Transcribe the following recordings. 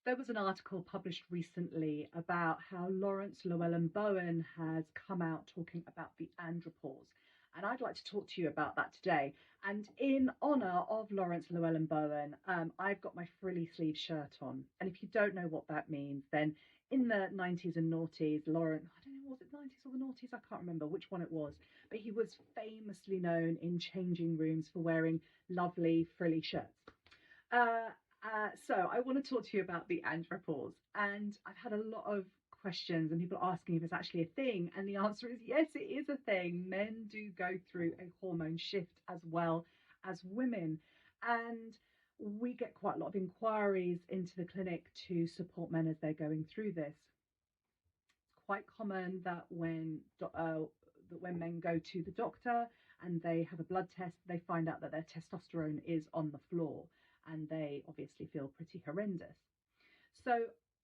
There was an article published recently about how Lawrence Llewellyn-Bowen has come out talking about the andropause. And I'd like to talk to you about that today. And in honour of Lawrence Llewellyn-Bowen, I've got my frilly sleeve shirt on. And if you don't know what that means, then in the 90s and noughties, Lawrence, I don't know, was it 90s or the noughties? I can't remember which one it was. But he was famously known in changing rooms for wearing lovely frilly shirts. Uh, so I want to talk to you about the andropause, and I've had a lot of questions and people asking if it's actually a thing, and the answer is yes, it is a thing. Men do go through a hormone shift as well as women, and we get quite a lot of inquiries into the clinic to support men as they're going through this. It's quite common that when men go to the doctor and they have a blood test, they find out that their testosterone is on the floor, and they obviously feel pretty horrendous. So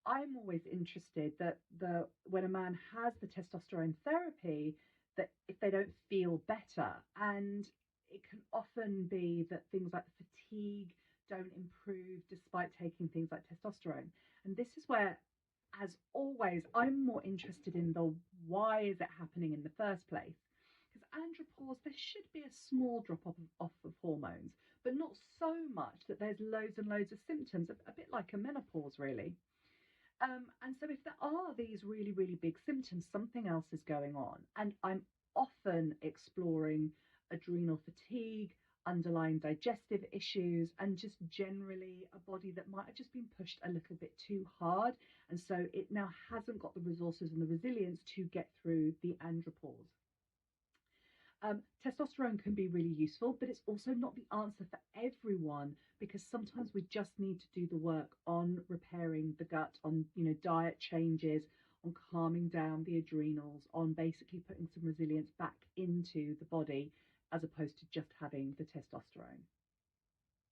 I'm always interested that when a man has the testosterone therapy, that if they don't feel better, and it can often be that things like fatigue don't improve despite taking things like testosterone. And this is where, as always, I'm more interested in the why is it happening in the first place. Because andropause, there should be a small drop off of hormones, but not so much that there's loads and loads of symptoms, a bit like a menopause, really. And so if there are these really, really big symptoms, something else is going on. And I'm often exploring adrenal fatigue, underlying digestive issues, and just generally a body that might have just been pushed a little bit too hard. And so it now hasn't got the resources and the resilience to get through the andropause. Testosterone can be really useful, but it's also not the answer for everyone, because sometimes we just need to do the work on repairing the gut, on diet changes, on calming down the adrenals, on basically putting some resilience back into the body, as opposed to just having the testosterone.